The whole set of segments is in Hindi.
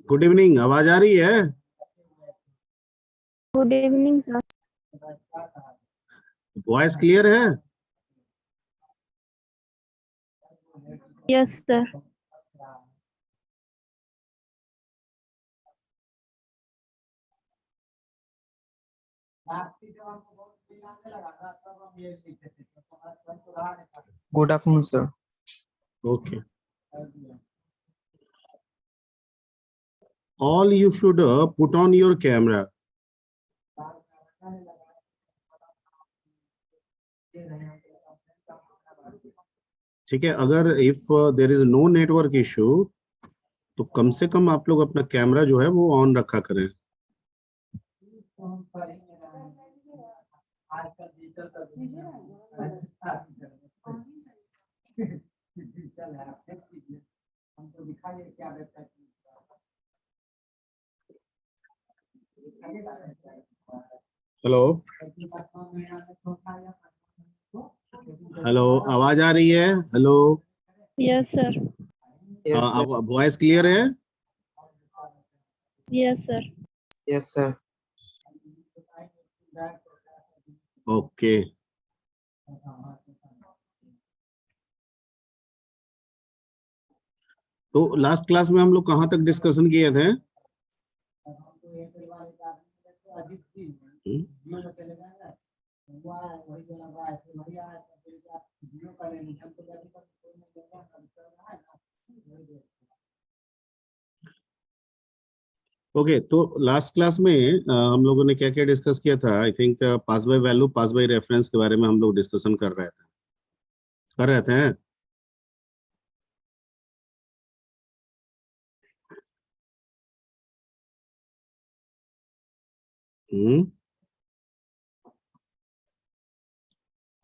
गुड इवनिंग, आवाज आ रही है? Good evening sir. Voice clear है? Yes sir. Good afternoon, sir. Okay. All you should put on your camera. ठीक है, अगर if there is no network issue तो कम से कम आप लोग अपना कैमरा जो है वो ऑन रखा करें। हेलो हेलो, आवाज आ रही है? Hello, yes sir. Yes, sir. Voice clear है? Yes sir. Yes, sir. Okay. तो लास्ट क्लास में हम लोग कहाँ तक डिस्कशन किए थे? ओके, तो लास्ट क्लास में हम लोगों ने क्या क्या डिस्कस किया था? I think pass by value, pass by reference के बारे में हम लोग डिस्कशन कर रहे थे।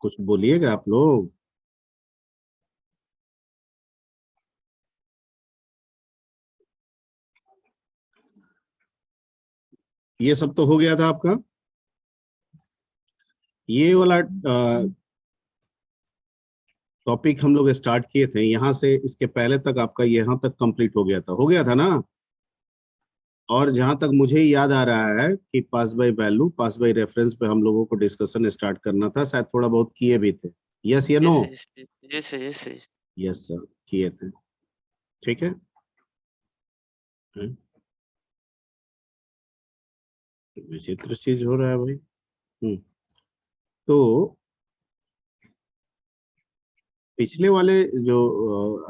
कुछ बोलिएगा आप लोग। ये सब तो हो गया था आपका। ये वाला टॉपिक हम लोग स्टार्ट किए थे, यहाँ से इसके पहले तक आपका यहाँ तक कंप्लीट हो गया था ना। और जहां तक मुझे याद आ रहा है कि pass by value, pass by reference पे हम लोगों को डिस्कशन स्टार्ट करना था, शायद थोड़ा बहुत किए भी थे। यस या नो? यस सर, किए थे। ठीक है। विचित्र चीज हो रहा है भाई। तो पिछले वाले जो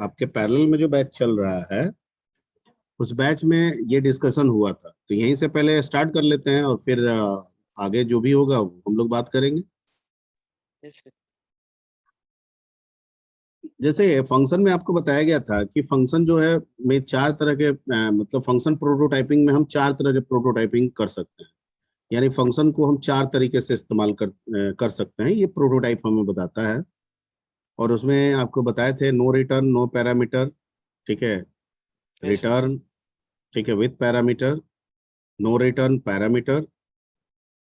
आपके पैरेलल में जो बैच चल रहा है, उस बैच में ये डिस्कशन हुआ था, तो यहीं से पहले स्टार्ट कर लेते हैं और फिर आगे जो भी होगा हम लोग बात करेंगे। जैसे फंक्शन में आपको बताया गया था कि फंक्शन जो है में चार तरह के मतलब फंक्शन प्रोटोटाइपिंग में हम चार तरह के प्रोटोटाइपिंग कर सकते हैं। यानी फंक्शन को हम चार तरीके से इस्तेमाल कर सकते हैं, ये प्रोटोटाइप हमें बताता है। और उसमें आपको बताए थे नो रिटर्न, नो पैरामीटर, ठीक है, रिटर्न, ठीक है, with parameter, no return parameter,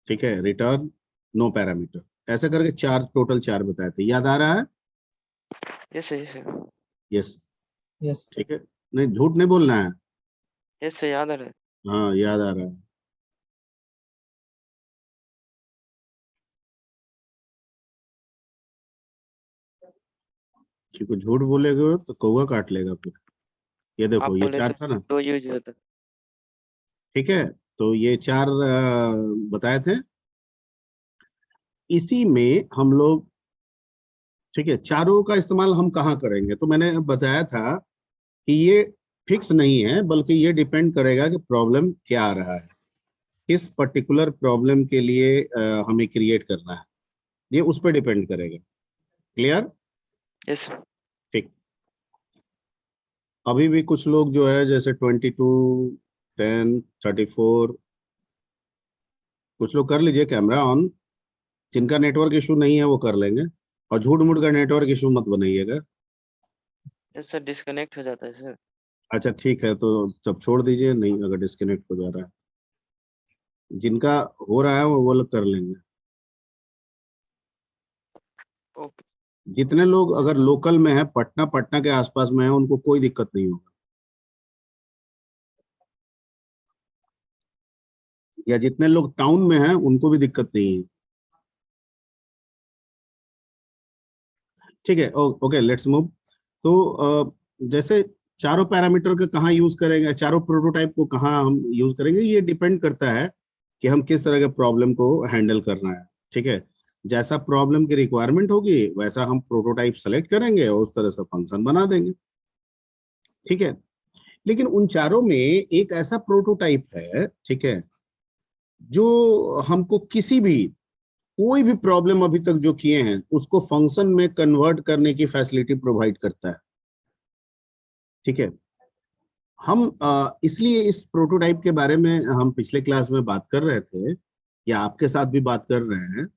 ठीक है, रिटर्न, नो पैरामीटर, ऐसे करके चार, टोटल चार बताए थे। याद आ रहा है? Yes yes. Yes. ठीक है, नहीं झूठ नहीं बोलना है। यस याद आ रहा है। हाँ, याद आ रहा है। क्योंकि झूठ बोलेगे तो कौवा काट लेगा फिर। ये देखो, आप ये बोले चार थे था ना। तो यूज होता। ठीक है, तो ये चार बताए थे। इसी में हम लोग, ठीक है, चारों का इस्तेमाल हम कहाँ करेंगे? तो मैंने बताया था कि ये फिक्स नहीं है, बल्कि ये डिपेंड करेगा कि प्रॉब्लम क्या आ रहा है, किस पर्टिकुलर प्रॉब्लम के लिए हमें क्रिएट करना है, ये उस पर डिपेंड करेगा। क्लियर? यस ठीक। अभी भी कुछ लोग जो है जैसे 22, 10, 34, कुछ लोग कर लीजिए कैमरा ऑन। जिनका नेटवर्क इशू नहीं है वो कर लेंगे, और झूठ मूठ का नेटवर्क इशू मत बनाइएगा। यस सर, डिस्कनेक्ट हो जाता है सर। अच्छा ठीक है, तो तब छोड़ दीजिए, नहीं अगर डिस्कनेक्ट हो जा रहा है, जिनका हो रहा है वो लोग कर लेंगे। ओके। जितने लोग अगर लोकल में है, पटना पटना के आसपास में है, उनको कोई दिक्कत नहीं होगा, या जितने लोग टाउन में हैं उनको भी दिक्कत नहीं है। ठीक है, ओके लेट्स मूव। तो जैसे चारों पैरामीटर के कहाँ यूज करेंगे, चारों प्रोटोटाइप को कहाँ हम यूज करेंगे, ये डिपेंड करता है कि हम किस तरह के प्रॉब्लम को हैंडल करना है। ठीक है, जैसा प्रॉब्लम की रिक्वायरमेंट होगी वैसा हम प्रोटोटाइप सेलेक्ट करेंगे और उस तरह से फंक्शन बना देंगे। ठीक है, लेकिन उन चारों में एक ऐसा प्रोटोटाइप है, ठीक है, जो हमको किसी भी कोई भी प्रॉब्लम अभी तक जो किए हैं उसको फंक्शन में कन्वर्ट करने की फैसिलिटी प्रोवाइड करता है। ठीक है, हम इसलिए इस प्रोटोटाइप के बारे में हम पिछले क्लास में बात कर रहे थे, या आपके साथ भी बात कर रहे हैं,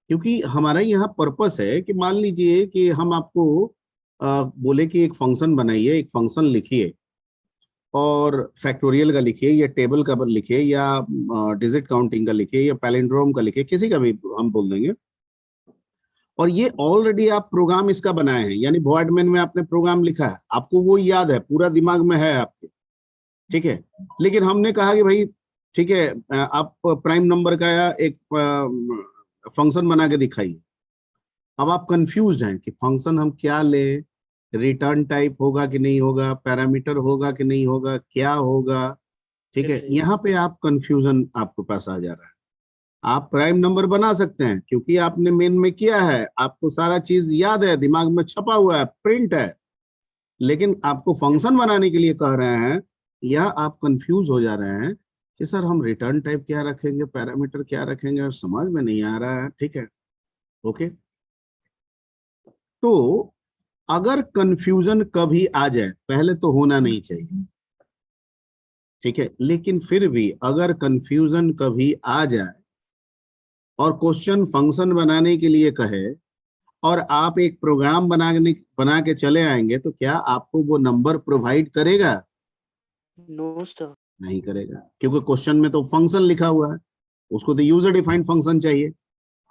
क्योंकि हमारा यहाँ पर्पस है कि मान लीजिए कि हम आपको बोले कि एक फंक्शन बनाइए, एक फंक्शन लिखिए, और फैक्टोरियल का लिखिए या टेबल का लिखिए या डिजिट काउंटिंग का लिखिए या पैलिंड्रोम का लिखिए, किसी का भी हम बोल देंगे, और ये ऑलरेडी आप प्रोग्राम इसका बनाए हैं, यानी वॉइड मेन में आपने प्रोग्राम लिखा है, आपको वो याद है, पूरा दिमाग में है आपके। ठीक है, लेकिन हमने कहा कि भाई ठीक है, आप प्राइम नंबर का एक फंक्शन बना के दिखाइए। अब आप कंफ्यूज हैं कि फंक्शन हम क्या लें, रिटर्न टाइप होगा कि नहीं होगा, पैरामीटर होगा कि नहीं होगा, क्या होगा। ठीक है, यहाँ पे आप कंफ्यूजन आपके पास आ जा रहा है। आप प्राइम नंबर बना सकते हैं क्योंकि आपने मेन में किया है, आपको सारा चीज याद है, दिमाग में छपा हुआ है, प्रिंट है, लेकिन आपको फंक्शन बनाने के लिए कह रहे हैं, या आप कंफ्यूज हो जा रहे हैं कि सर हम रिटर्न टाइप क्या रखेंगे, पैरामीटर क्या रखेंगे, और समझ में नहीं आ रहा है। ठीक है, ओके, तो अगर कंफ्यूजन कभी आ जाए, पहले तो होना नहीं चाहिए, ठीक है, लेकिन फिर भी अगर कंफ्यूजन कभी आ जाए और क्वेश्चन फंक्शन बनाने के लिए कहे और आप एक प्रोग्राम बना के चले आएंगे, तो क्या आपको वो नंबर प्रोवाइड करेगा? No sir. नहीं करेगा, क्योंकि क्वेश्चन में तो फंक्शन लिखा हुआ है, उसको तो यूजर डिफाइंड फंक्शन चाहिए।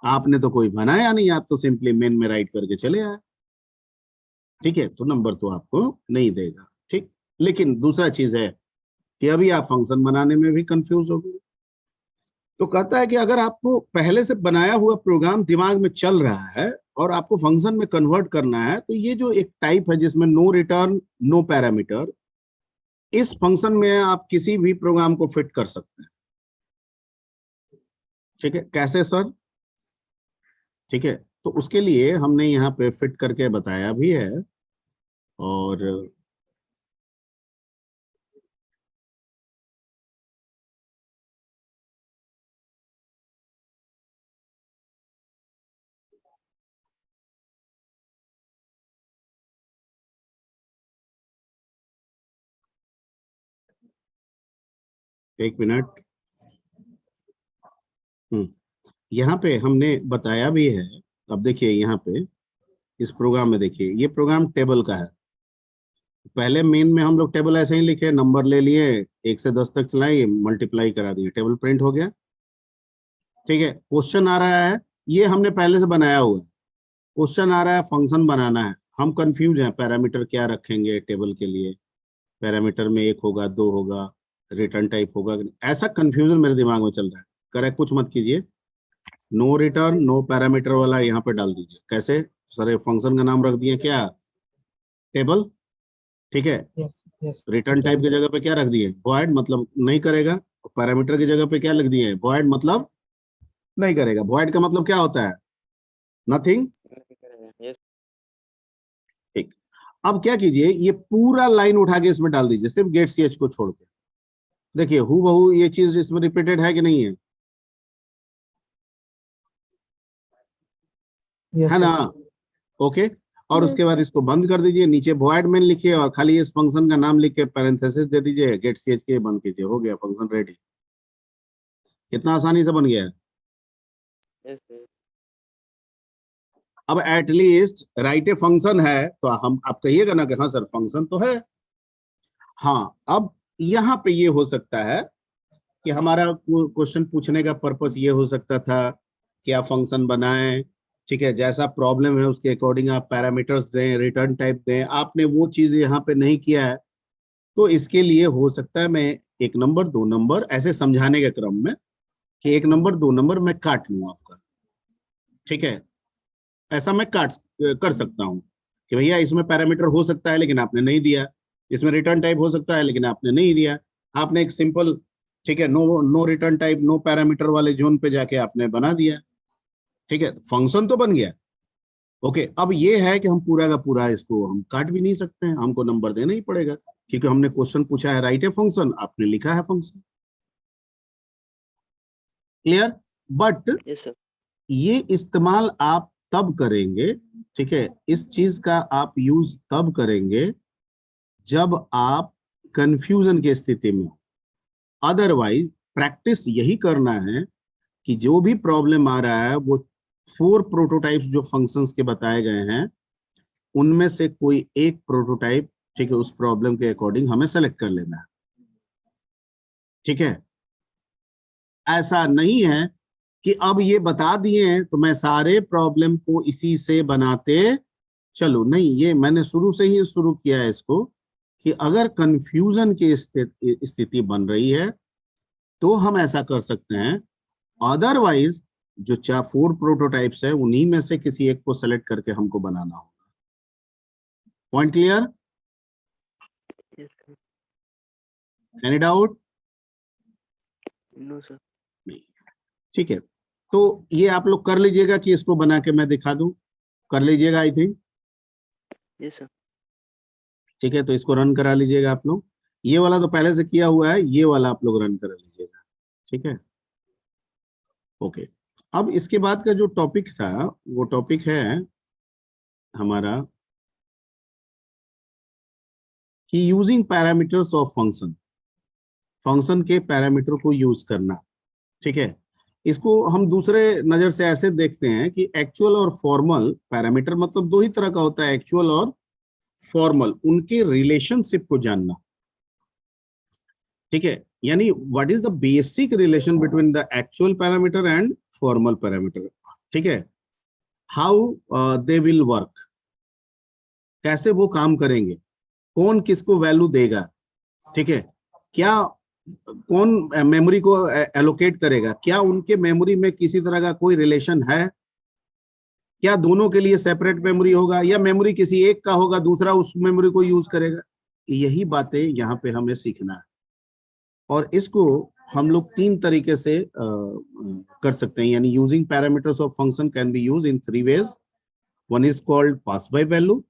आपने तो कोई बनाया नहीं, आप तो सिंपली मेन में राइट करके चले आए। ठीक है, तो नंबर तो आपको नहीं देगा। ठीक, लेकिन दूसरा चीज है कि अभी आप फंक्शन बनाने में भी कंफ्यूज हो गए, तो कहता है कि अगर आपको पहले से बनाया हुआ प्रोग्राम दिमाग में चल रहा है और आपको फंक्शन में कन्वर्ट करना है, तो ये जो एक टाइप है जिसमें नो रिटर्न नो पैरामीटर, इस फंक्शन में आप किसी भी प्रोग्राम को फिट कर सकते हैं। ठीक है, कैसे सर? ठीक है, तो उसके लिए हमने यहाँ पे फिट करके बताया भी है, और एक मिनट, यहाँ पे हमने बताया भी है। अब देखिए यहाँ पे इस प्रोग्राम में देखिए, ये प्रोग्राम टेबल का है। पहले मेन में हम लोग टेबल ऐसे ही लिखे, नंबर ले लिए, 1 से 10 तक चलाइए, मल्टीप्लाई करा दिए, टेबल प्रिंट हो गया। ठीक है, क्वेश्चन आ रहा है, ये हमने पहले से बनाया हुआ है, क्वेश्चन आ रहा है, फंक्शन बनाना है, हम कंफ्यूज हैं पैरामीटर क्या रखेंगे टेबल के लिए, पैरामीटर में 1 होगा 2 होगा, रिटर्न टाइप होगा, ऐसा कंफ्यूजन मेरे दिमाग में चल रहा है। करेक्ट, कुछ मत कीजिए, नो रिटर्न नो पैरामीटर वाला यहाँ पे डाल दीजिए। कैसे सर? फंक्शन का नाम रख दिए क्या? टेबल। ठीक है, Yes, yes. रिटर्न टाइप की जगह पे क्या रख दिए? वॉइड, मतलब नहीं करेगा। पैरामीटर की जगह पे क्या लिख दिए? वॉइड, मतलब नहीं करेगा। वॉइड का मतलब क्या होता है? नथिंग। यस। ठीक, अब क्या कीजिए, ये पूरा लाइन उठा के इसमें डाल दीजिए, सिर्फ गेट ch को छोड़ के। देखिए हूबहू ये चीज इसमें रिपीटेड है कि नहीं है? Yes, है sir. ना? ओके, और उसके बाद इसको बंद कर दीजिए, नीचे वॉइड मेन लिखिए और खाली इस फंक्शन का नाम लिख के पैरेंथेसिस दे दीजिए, गेट ch के बंद कीजिए, हो गया फंक्शन रेडी। कितना आसानी से बन गया है। Yes sir. अब एटलीस्ट राइट ए फंक्शन है तो हम आप कहिएगा ना कि हाँ सर फंक्शन तो है। हाँ, अब यहाँ पे ये हो सकता है कि हमारा क्वेश्चन पूछने का पर्पस ये हो सकता था कि आप फंक्शन बनाएं, ठीक है, जैसा प्रॉब्लम है उसके अकॉर्डिंग आप पैरामीटर्स दें, रिटर्न टाइप दें। आपने वो चीज यहाँ पे नहीं किया है, तो इसके लिए हो सकता है मैं 1 नंबर 2 नंबर ऐसे समझाने के क्रम में कि 1 नंबर 2 नंबर मैं काट लूं आपका, ठीक है। ऐसा मैं काट कर सकता हूं कि भैया इसमें पैरामीटर हो सकता है लेकिन आपने नहीं दिया, इसमें रिटर्न टाइप हो सकता है लेकिन आपने नहीं दिया। आपने एक सिंपल, ठीक है, no no return type no parameter वाले जोन पे जाके आपने बना दिया, ठीक है, फंक्शन तो बन गया। ओके, अब ये है कि हम पूरा का पूरा इसको हम काट भी नहीं सकते हैं, हमको नंबर देना ही पड़ेगा क्योंकि हमने क्वेश्चन पूछा है राइट ए फंक्शन, आपने लिखा है function. Clear? But yes sir. ये इस्तेमाल आप तब करेंगे, ठीक है, इस चीज का आप यूज तब करेंगे जब आप कंफ्यूजन की स्थिति में हो। अदरवाइज प्रैक्टिस यही करना है कि जो भी प्रॉब्लम आ रहा है वो 4 प्रोटोटाइप्स जो फंक्शंस के बताए गए हैं उनमें से कोई एक प्रोटोटाइप, ठीक है, उस प्रॉब्लम के अकॉर्डिंग हमें सेलेक्ट कर लेना है, ठीक है। ऐसा नहीं है कि अब ये बता दिए हैं तो मैं सारे प्रॉब्लम को इसी से बनाते चलो, नहीं, ये मैंने शुरू से ही शुरू किया है इसको कि अगर कंफ्यूजन की स्थिति बन रही है तो हम ऐसा कर सकते हैं। अदरवाइज जो 4 प्रोटोटाइप्स है उन्हीं में से किसी एक को सेलेक्ट करके हमको बनाना होगा। Point clear? Yes sir. Any doubt? No sir. नहीं, ठीक है। तो ये आप लोग कर लीजिएगा कि इसको बना के मैं दिखा दूं, कर लीजिएगा आई थिंक, यस सर। ठीक है। तो इसको रन करा लीजिएगा आप लोग, ये वाला तो पहले से किया हुआ है, ये वाला आप लोग रन करा लीजिएगा, ठीक है। ओके, अब इसके बाद का जो टॉपिक था वो टॉपिक है हमारा कि using parameters of function, function के पैरामीटर को यूज करना, ठीक है। इसको हम दूसरे नजर से ऐसे देखते हैं कि एक्चुअल और फॉर्मल पैरामीटर, मतलब 2 ही तरह का होता है, एक्चुअल और फॉर्मल, उनके रिलेशनशिप को जानना, ठीक है। यानी what is the basic relation between the actual parameter and formal parameter, ठीक है। हाउ दे विल वर्क, कैसे वो काम करेंगे, कौन किसको वैल्यू देगा, ठीक है, क्या कौन मेमोरी को एलोकेट करेगा, क्या उनके मेमोरी में किसी तरह का कोई रिलेशन है, क्या दोनों के लिए सेपरेट मेमोरी होगा या मेमोरी किसी एक का होगा दूसरा उस मेमोरी को यूज करेगा। यही बातें यहाँ पे हमें सीखना है और इसको हम लोग 3 तरीके से कर सकते हैं। यानी using parameters of function can be use in 3 ways. One is called pass by value,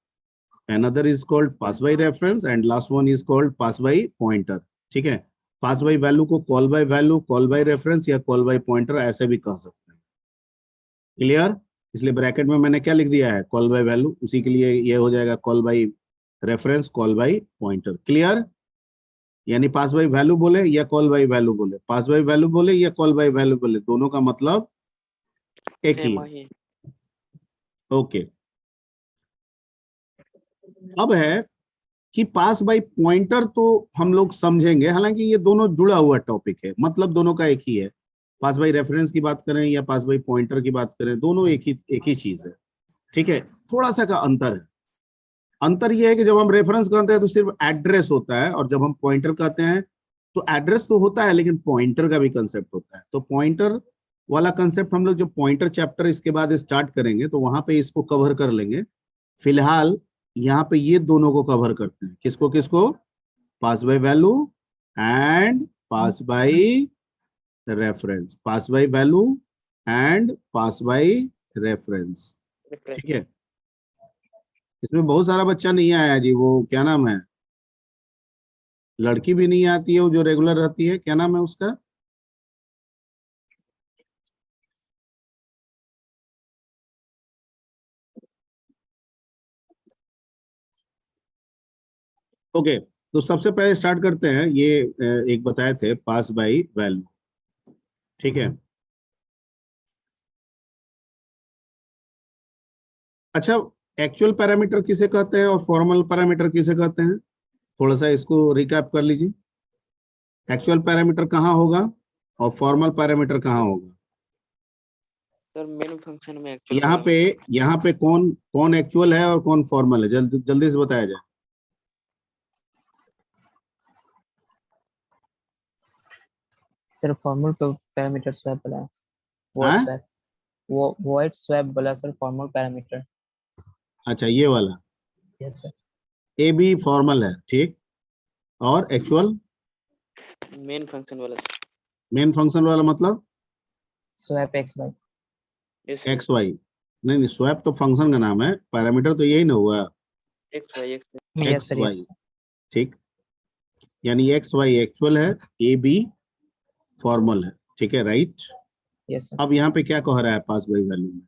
another is called pass by reference and last one is called pass by pointer, ठीक है। पास बाय वैल्यू को call by value, call by reference या कॉल बाय पॉइंटर ऐसे भी कह सकते हैं। क्लियर? इसलिए ब्रैकेट में मैंने क्या लिख दिया है, कॉल बाय वैल्यू, उसी के लिए ये हो जाएगा call by reference, call by pointer. Clear? यानी पास बाय वैल्यू बोले या कॉल बाय वैल्यू बोले, पास बाय वैल्यू बोले या कॉल बाय वैल्यू बोले, दोनों का मतलब एक ही सेम है। ही। ओके, अब है कि पास बाय पॉइंटर तो हम लोग समझेंगे, हालांकि ये दोनों जुड़ा हुआ टॉपिक है, मतलब दोनों का एक ही है। पास बाय रेफरेंस की बात करें या पास बाय पॉइंटर की बात करें, दोनों एक ही चीज है, ठीक है। थोड़ा सा का अंतर है, अंतर ये है कि जब हम रेफरेंस कहते हैं तो सिर्फ एड्रेस होता है और जब हम पॉइंटर कहते हैं तो एड्रेस तो होता है लेकिन पॉइंटर का भी कंसेप्ट होता है। तो पॉइंटर वाला कंसेप्ट हम लोग जब पॉइंटर चैप्टर इसके बाद स्टार्ट करेंगे तो वहां पे इसको कवर कर लेंगे। फिलहाल यहाँ पे ये दोनों को कवर करते हैं, किसको किसको, pass by value and pass by reference, pass by value and pass by reference, ठीक है। इसमें बहुत सारा बच्चा नहीं आया जी, वो क्या नाम है, लड़की भी नहीं आती है वो जो रेगुलर रहती है, क्या नाम है उसका, ओके। तो सबसे पहले स्टार्ट करते हैं, ये एक बताए थे पास बाय वैल्यू, ठीक है। अच्छा, एक्चुअल पैरामीटर किसे कहते हैं और फॉर्मल पैरामीटर किसे कहते हैं? थोड़ा सा इसको रिकैप कर लीजिए। एक्चुअल पैरामीटर कहाँ होगा और फॉर्मल पैरामीटर कहाँ होगा? सर मेन फंक्शन में एक्चुअल यहाँ पे कौन कौन एक्चुअल है और कौन फॉर्मल है? जल्दी जल्दी से बताया जाए। सर फॉर्मल पैरामीटर स्वैप बोला, हाँ? वॉइड स्वैप, वो वॉइड स्वैप बोला सर, फॉर्मल पैरामीटर। अच्छा, ये वाला yes sir. A B formal है, ठीक। और एक्चुअल मेन फंक्शन वाला। मेन फंक्शन वाला मतलब swap x y. Yes x y. नहीं नहीं, स्वैप तो फंक्शन का नाम है, पैरामीटर तो यही ना हुआ, x y yes x sir, y, yes. ठीक। यानी एक्स वाई एक्चुअल है, ए बी फॉर्मल है, ठीक है, राइट। Yes sir. अब यहाँ पे क्या कह रहा है पास बाई वैल्यू में?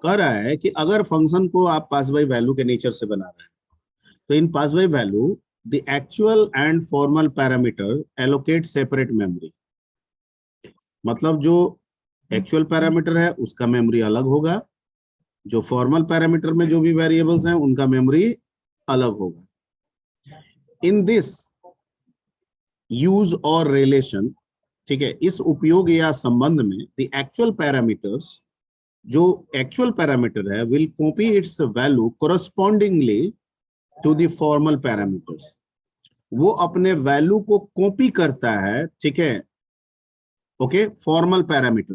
कह रहा है कि अगर फंक्शन को आप पास बाई वैल्यू के नेचर से बना रहे हैं तो in pass by value the actual and formal parameter allocate separate memory. मतलब जो एक्चुअल पैरामीटर है उसका मेमोरी अलग होगा, जो फॉर्मल पैरामीटर में जो भी वेरिएबल्स हैं उनका मेमोरी अलग होगा। In this use or relation, ठीक है, इस उपयोग या संबंध में द एक्चुअल पैरामीटर्स, जो एक्चुअल पैरामीटर है, will copy its value correspondingly to the formal parameters. वो अपने वैल्यू को कॉपी करता है, ठीक है, ओके, फॉर्मल पैरामीटर।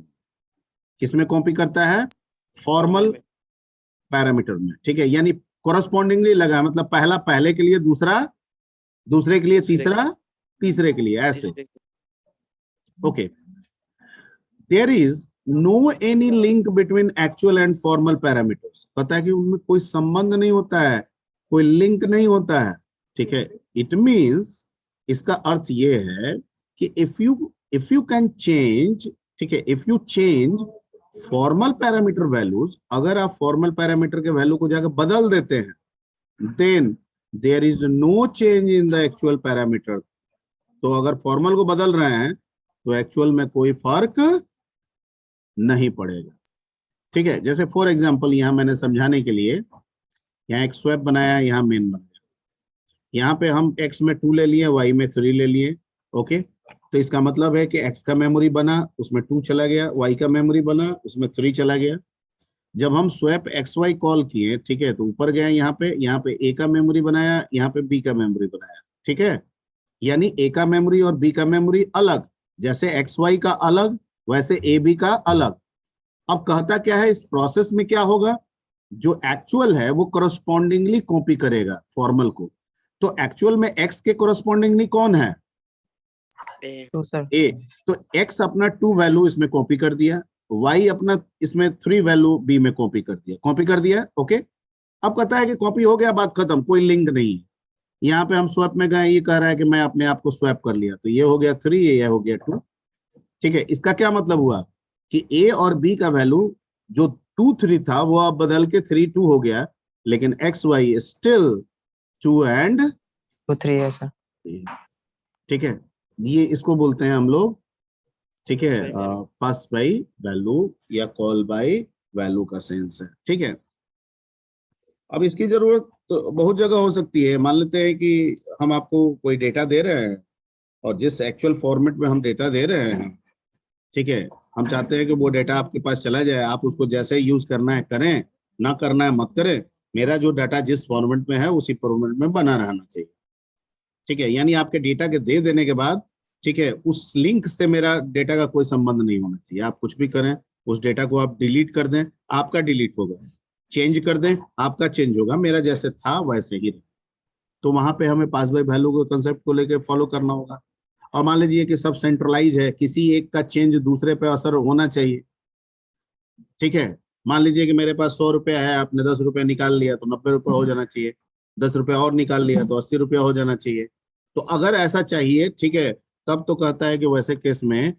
किसमें कॉपी करता है? फॉर्मल पैरामीटर में, ठीक है। यानी कोरस्पॉन्डिंगली लगा, मतलब पहला पहले के लिए, दूसरा दूसरे के लिए, तीसरा तीसरे के लिए, ऐसे, okay. There is no any link between actual and formal parameters. पता है कि उनमें कोई संबंध नहीं होता है, कोई लिंक नहीं होता है, ठीक है। इट मींस, इसका अर्थ ये है कि इफ यू कैन चेंज, ठीक है, if you change formal parameter values, अगर आप फॉर्मल पैरामीटर के वैल्यू को जाकर बदल देते हैं, then there is no change in the actual parameter. तो अगर फॉर्मल को बदल रहे हैं तो एक्चुअल में कोई फर्क नहीं पड़ेगा, ठीक है। जैसे फॉर एग्जांपल यहां मैंने समझाने के लिए यहाँ एक स्वैप बनाया, यहाँ मेन बन गया। यहाँ पे हम x में 2 ले लिए, y में 3 ले लिए, ओके। तो इसका मतलब है कि x का मेमोरी बना, उसमें 2 चला गया, y का मेमोरी बना, उसमें 3 चला गया। जब हम स्वैप xy कॉल किए, ठीक है, तो ऊपर गए, यहाँ पे a का मेमोरी बनाया, यहाँ पे b का मेमोरी बनाया, ठीक है। यानी a का मेमोरी और b का मेमोरी अलग, जैसे xy का अलग वैसे ab का अलग। अब कहता क्या है, इस प्रोसेस में क्या होगा, जो एक्चुअल है वो कोरस्पॉन्डिंगली कॉपी करेगा फॉर्मल को। तो एक्चुअल में x के कोरस्पॉन्डिंगली कौन है? Two sir. a। तो x अपना 2 वैल्यू इसमें कॉपी कर दिया, y अपना इसमें 3 वैल्यू b में कॉपी कर दिया, ओके। अब कहता है कि कॉपी हो गया, बात खत्म, कोई लिंक नहीं है। यहाँ पे हम स्वैप में गए, ये कह रहा है कि मैं अपने आप को स्वैप कर लिया, तो ये हो गया 3, ये हो गया 2, ठीक है। इसका क्या मतलब हुआ कि a और b का वैल्यू जो 2 3 था वो अब बदल के 3 2 हो गया, लेकिन एक्स वाई स्टिल 2 एंड 2 3 है सर। ठीक है। ये इसको बोलते हैं हम लोग, ठीक है, पास बाई वैल्यू या कॉल बाई वैल्यू का सेंस है, ठीक है। अब इसकी जरूरत तो बहुत जगह हो सकती है। मान लेते हैं कि हम आपको कोई डेटा दे रहे हैं और जिस एक्चुअल फॉर्मेट में हम डेटा दे रहे हैं, ठीक है, हम चाहते हैं कि वो डेटा आपके पास चला जाए, आप उसको जैसे यूज करना है करें, ना करना है मत करें, मेरा जो डाटा जिस फॉर्मेट में है उसी फॉर्मेट में बना रहना चाहिए, ठीक है। यानी आपके डेटा के दे देने के बाद, ठीक है, उस लिंक से मेरा डेटा का कोई संबंध नहीं होना चाहिए। आप कुछ भी करें, उस डेटा को आप डिलीट कर दें, आपका डिलीट होगा, चेंज कर दें, आपका चेंज होगा, मेरा जैसे था वैसे ही रहे। तो वहां पे हमें पास बाय वैल्यू के कंसेप्ट को लेकर फॉलो करना होगा। और मान लीजिए कि सब सेंट्रलाइज है, किसी एक का चेंज दूसरे पे असर होना चाहिए, ठीक है। मान लीजिए कि मेरे पास 100 रुपया है, आपने 10 रुपया निकाल लिया तो 90 रुपया हो जाना चाहिए, 10 रुपया और निकाल लिया तो 80 रुपया हो जाना चाहिए। तो अगर ऐसा चाहिए, ठीक है, तब तो कहता है कि वैसे केस में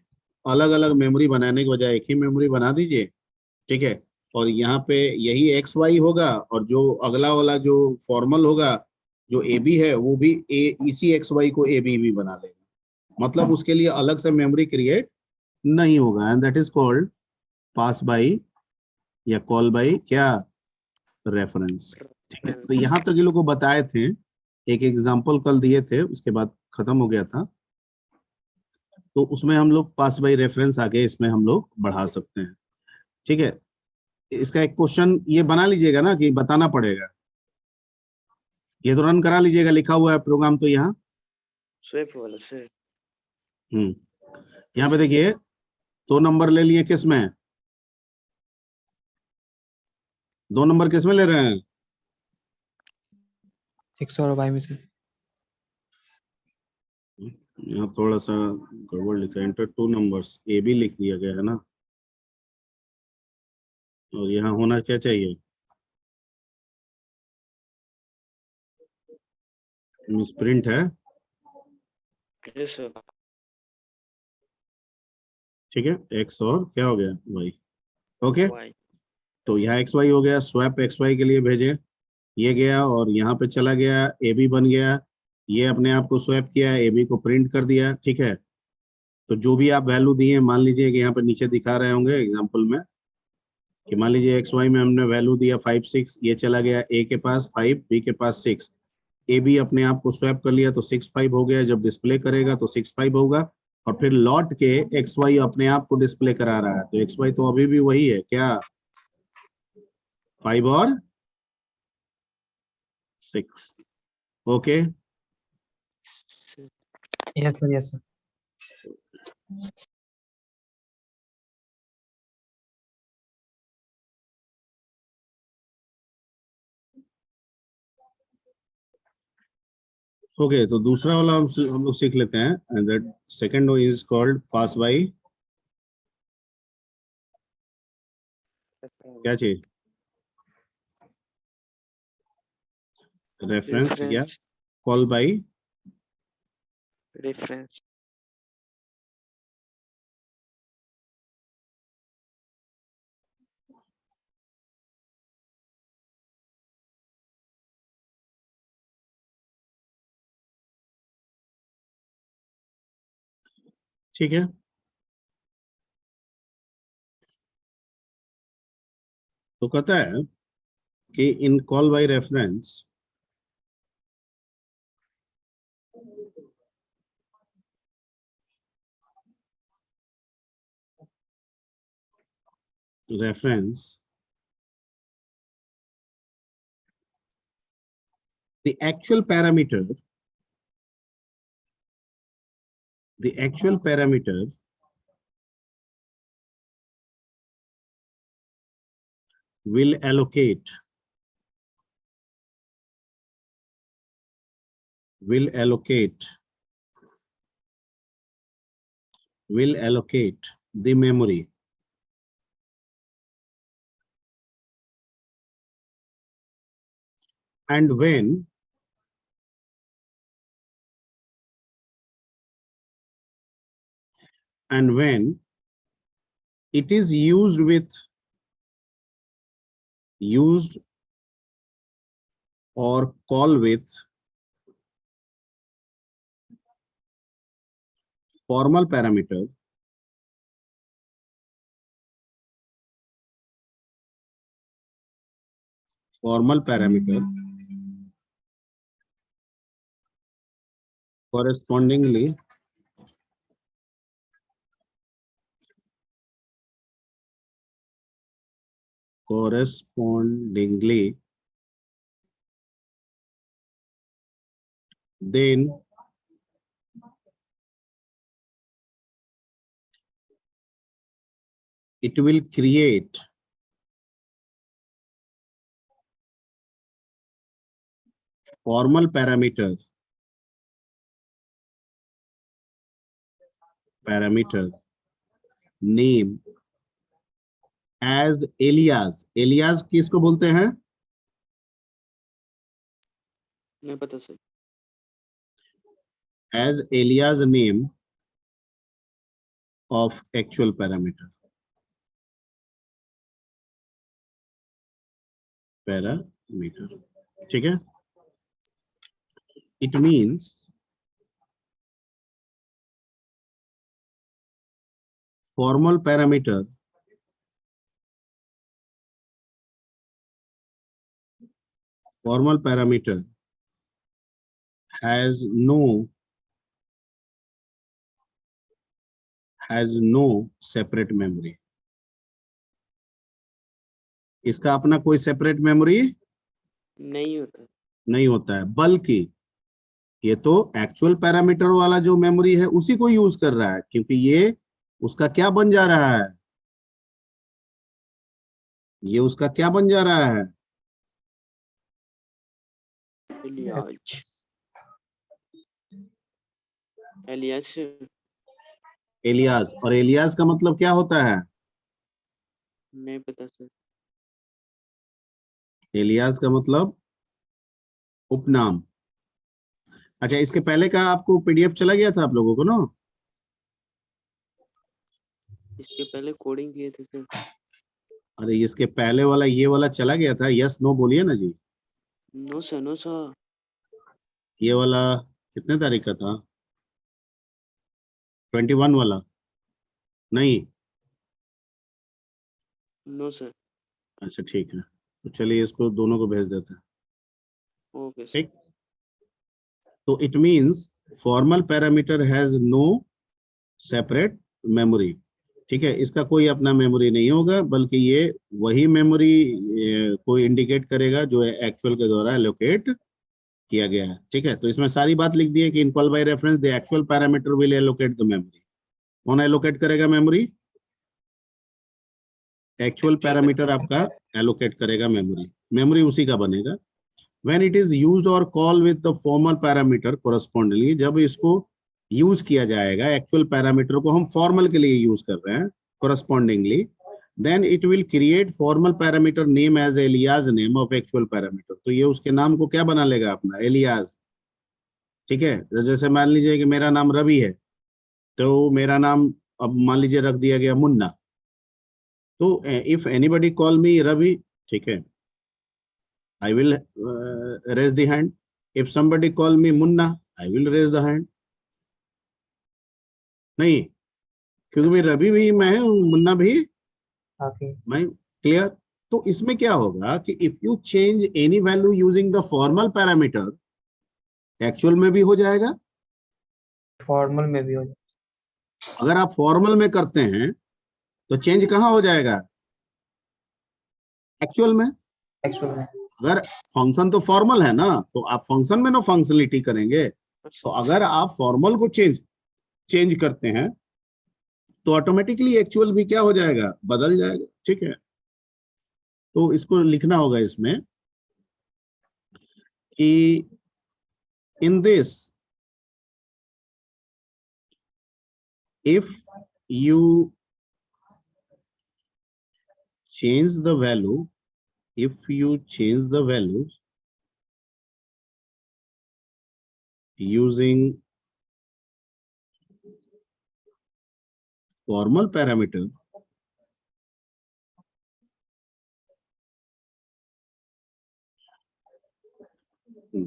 अलग अलग मेमोरी बनाने के बजाय एक ही मेमोरी बना दीजिए, ठीक है। और यहाँ पे यही एक्स वाई होगा और जो अगला वाला जो फॉर्मल होगा, जो ए बी है, वो भी इसी एक्स वाई को ए बी भी बना लेगा। मतलब उसके लिए अलग से मेमोरी क्रिएट नहीं होगा, and that is called pass by या कॉल बाय क्या, रेफरेंस। ठीक है, तो यहाँ तक ये लोग को बताए थे, एक एग्जांपल कल दिए थे, उसके बाद खत्म हो गया था। तो उसमें हम लोग पास बाय रेफरेंस आगे इसमें हम लोग बढ़ा सकते हैं। ठीक है, इसका एक क्वेश्चन ये बना लीजिएगा ना कि बताना पड़ेगा, ये तो रन करा लीजिएगा, लिखा हुआ है प्रोग्राम तो यहाँ। स्वैप वाला से यहाँ पे देखिए 2 नंबर ले लिए, किस में, 2 नंबर किस में ले रहे हैं, X और Y में से। यहाँ थोड़ा सा गड़बड़ लिखा है, इंटर 2 नंबर्स, ए भी लिख दिया गया है ना, और यहाँ होना क्या चाहिए, मिसप्रिंट है। Yes sir. ठीक है, एक्स और क्या हो गया, वाई। ओके, वाई तो यहाँ एक्स वाई हो गया, स्वैप एक्स वाई के लिए भेजे, ये गया और यहाँ पे चला गया, ए बी बन गया, ये अपने आप को स्वैप किया, ए बी को प्रिंट कर दिया। ठीक है, तो जो भी आप वैल्यू दिए, मान लीजिए कि यहाँ पे नीचे दिखा रहे होंगे एग्जाम्पल में, कि मान लीजिए एक्स वाई में हमने वैल्यू दिया 5 6, ये चला गया ए के पास 5, बी के पास 6, ए बी अपने आप को स्वैप कर लिया तो 6 5 हो गया, जब डिस्प्ले करेगा तो 6 5 होगा, और फिर लौट के एक्स वाई अपने आप को डिस्प्ले करा रहा है, तो एक्स वाई तो अभी भी वही है क्या, 5 और 6। Okay, Yes sir, yes sir. Okay, तो दूसरा वाला हम लोग सीख लेते हैं, and that second is called pass by क्या चीज, रेफरेंस या रेफरेंस कॉल बाय रेफरेंस ठीक है, तो कहता है कि in call by reference reference the actual parameter will allocate will allocate the memory and when it is used or call with formal parameter correspondingly then it will create formal parameter name as alias किसको बोलते हैं, नहीं पता sir. as alias name of actual parameter ठीक है, it means formal parameter formal parameter has no separate memory. इसका अपना कोई सेपरेट मेमोरी नहीं होता। नहीं होता है, बल्कि ये तो एक्चुअल पैरामीटर वाला जो मेमोरी है उसी को यूज कर रहा है, क्योंकि ये उसका क्या बन जा रहा है, ये उसका क्या बन जा रहा है, एलियास एलियास एलियास। और एलियास का मतलब क्या होता है, नहीं पता सर। एलियास का मतलब उपनाम। अच्छा, इसके पहले का आपको पीडीएफ चला गया था आप लोगों को ना? इसके पहले कोडिंग किए थे सर। अरे इसके पहले वाला ये वाला चला गया था, यस नो बोलिए ना जी। No sir no sir. ये वाला कितने तारीख का था, 21 वाला? नहीं, नो सर। अच्छा ठीक है, तो चलिए इसको दोनों को भेज देते हैं। Okay sir. ठीक, तो it means formal parameter has no separate memory. ठीक है, इसका कोई अपना मेमोरी नहीं होगा, बल्कि ये वही मेमोरी को इंडिकेट करेगा जो एक्चुअल के द्वारा एलोकेट किया गया है। ठीक है, तो इसमें सारी बात लिख दी है कि in call by reference the actual parameter will allocate the memory. कौन एलोकेट करेगा मेमोरी? एक्चुअल पैरामीटर आपका एलोकेट करेगा मेमोरी, मेमोरी उसी का बनेगा। व्हेन इट इज यूज्ड और call with the formal parameter correspondingly, जब इसको यूज किया जाएगा, एक्चुअल पैरामीटर को हम फॉर्मल के लिए यूज कर रहे हैं correspondingly, then it will create formal parameter name as alias name of actual parameter. तो ये उसके नाम को क्या बना लेगा, अपना एलियास। ठीक है, तो जैसे मान लीजिए कि मेरा नाम रवि है, तो मेरा नाम अब मान लीजिए रख दिया गया मुन्ना। तो if anybody call me Ravi, ठीक है, I will raise the hand. If somebody call me Munna, I will raise the hand. नहीं, क्योंकि मैं रवि भी मैं हूँ, मुन्ना भी Okay. मैं। क्लियर? तो इसमें क्या होगा कि if you change any value using the formal parameter, actual में भी हो जाएगा। फॉर्मल में भी हो जाए। अगर आप फॉर्मल में करते हैं तो चेंज कहाँ हो जाएगा, एक्चुअल में। एक्चुअल में। अगर फंक्शन तो फॉर्मल है ना, तो आप फंक्शन में ना फंक्शनलिटी करेंगे। तो अगर आप फॉर्मल को चेंज करते हैं तो ऑटोमेटिकली एक्चुअल भी क्या हो जाएगा, बदल जाएगा। ठीक है, तो इसको लिखना होगा इसमें कि in this if you change the value, if you change the value using formal parameter,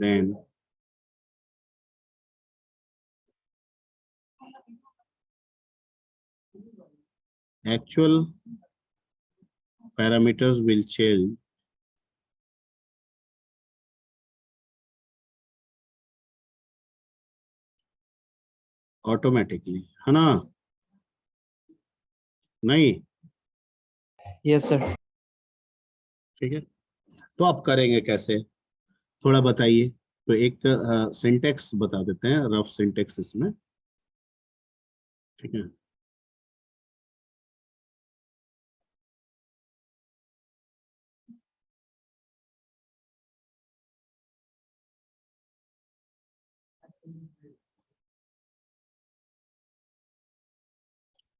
then actual parameters will change automatically, है ना? नहीं? Yes sir. ठीक है, तो आप करेंगे कैसे, थोड़ा बताइए। तो एक सिंटेक्स बता देते हैं, रफ सिंटेक्स इसमें। ठीक है,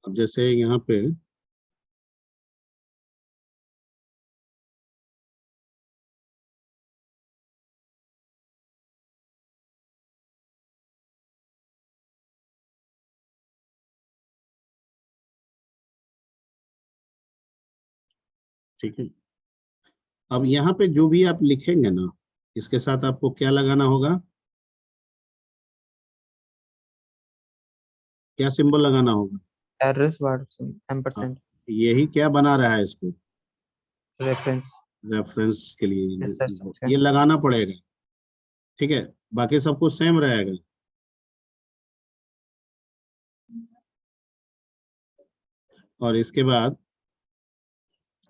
अब जैसे यहाँ पे ठीक है, अब यहाँ पे जो भी आप लिखेंगे ना, इसके साथ आपको क्या लगाना होगा, क्या सिंबल लगाना होगा? एड्रेस बार हाँ, एम्परसेंड यही क्या बना रहा है इसको, रेफरेंस। रेफरेंस के लिए Yes, sir, समझ ये लगाना पड़ेगा, ठीक है, बाकी सब कुछ सेम रहेगा। और इसके बाद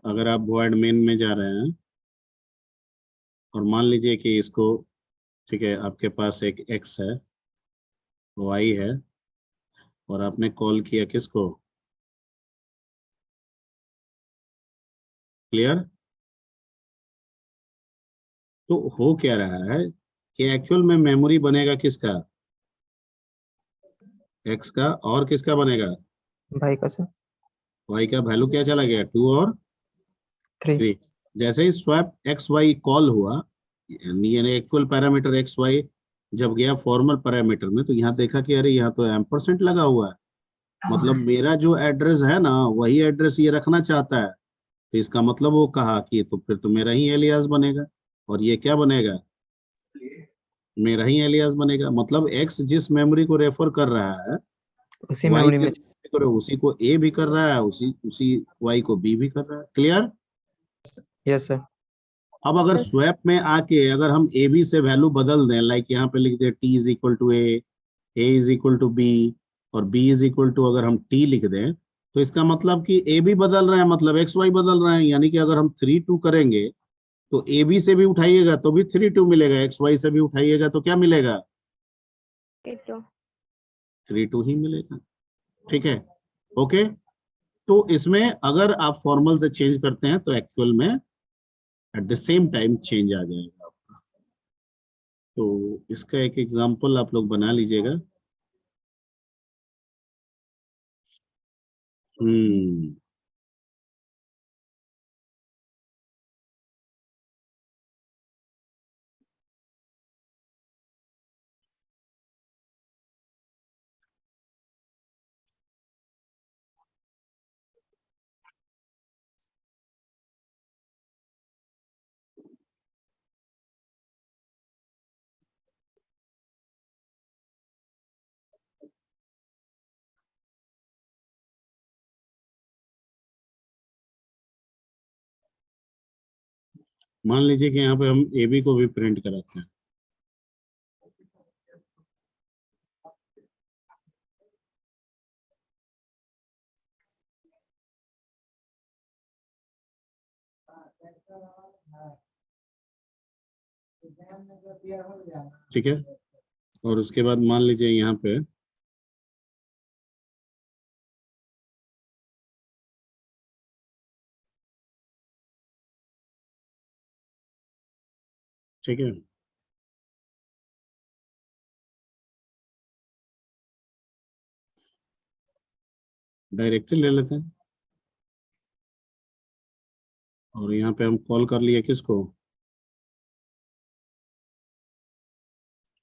अगर आप void main में जा रहे हैं और मान लीजिए कि इसको, ठीक है, आपके पास एक x है, y है, और आपने कॉल किया किसको, क्लियर? तो हो क्या रहा है कि एक्चुअल में मेमोरी बनेगा किसका, x का, और किसका बनेगा, भाई का सर y का। वैल्यू क्या चला गया, 2 और 3। 3। जैसे ही स्वैप एक्स वाई कॉल हुआ, यानी एक्चुअल पैरामीटर एक्स वाई जब गया फॉर्मल पैरामीटर में, तो यहाँ देखा कि अरे यहाँ तो एम्परसेंट लगा हुआ है, मतलब मेरा जो एड्रेस है ना वही एड्रेस ये रखना चाहता है। तो इसका मतलब वो कहा कि तो फिर तो मेरा ही एलियास बनेगा, और ये क्या बनेगा, मेरा ही एलियास बनेगा। मतलब एक्स जिस मेमोरी को रेफर कर रहा है, उसी वाई मेमोरी में। जिस memory को, उसी को ए भी कर रहा है, उसी उसी वाई को बी भी कर रहा है। क्लियर? Yes sir. अब अगर Yes. स्वैप में आके अगर हम ए बी से वैल्यू बदल दें, लाइक यहाँ पे लिख दें T is equal to A is equal to B, और बी इज इक्वल टू अगर हम टी लिख दें, तो इसका मतलब कि ए भी बदल रहे हैं, मतलब एक्स वाई बदल रहे हैं। यानी कि अगर हम 3 2 करेंगे तो ए बी से भी उठाइएगा तो भी 3 2 मिलेगा, एक्स वाई से भी उठाइएगा तो क्या मिलेगा, 8 3 2 ही मिलेगा। ठीक है, ओके। तो इसमें अगर आप फॉर्मल से चेंज करते हैं तो एक्चुअल में at the same time change आ जाएगा। तो इसका एक एग्जांपल आप लोग बना लीजिएगा। हम्म मान लीजिए कि यहाँ पे हम ए बी को भी प्रिंट कराते हैं। ठीक है, और उसके बाद मान लीजिए यहाँ पे ठीक है, डायरेक्टली ले लेते हैं, और यहाँ पे हम कॉल कर लिए किसको,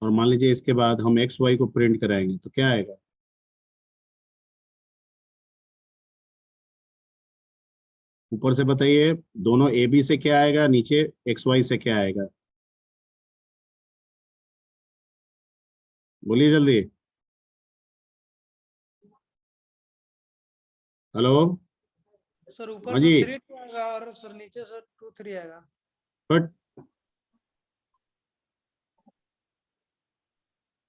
और मान लीजिए इसके बाद हम एक्स वाई को प्रिंट कराएंगे तो क्या आएगा, ऊपर से बताइए, दोनों ए बी से क्या आएगा, नीचे एक्स वाई से क्या आएगा, बोलिए जल्दी। हेलो, सर ऊपर हाँ से जी, 3 2 आएगा और सर नीचे से 2 3 आएगा। बट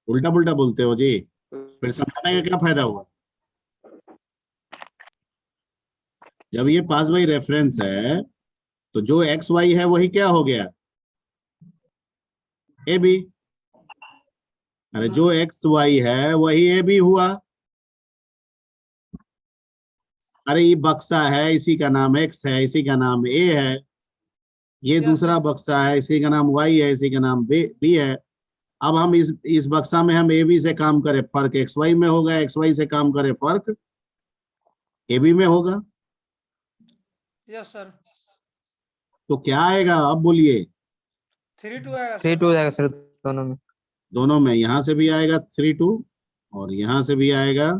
उल्टा पुल्टा बोलते हो जी, फिर समझाने का क्या फायदा हुआ। जब ये पास बाई रेफरेंस है तो जो एक्स वाई है वही क्या हो गया, ए बी। अरे जो एक्स वाई है वही ए बी हुआ। अरे ये बक्सा है, इसी का नाम एक्स है, इसी का नाम ए है। ये यस दूसरा सर। बक्सा है, इसी का नाम वाई है, इसी का नाम बी है। अब हम इस बक्सा में हम ए बी से काम करें, फर्क एक्स वाई में होगा, एक्स वाई से काम करें, फर्क ए बी में होगा। Yes sir. तो क्या आएगा अब बोलिए, 3 2 आएगा 3 सर। 2 हो जाएगा सर दोनों में। दोनों में, यहां से भी आएगा 3 2 और यहां से भी आएगा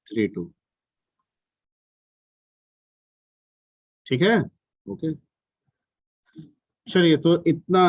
3 2। ठीक है, ओके। चलिए, तो इतना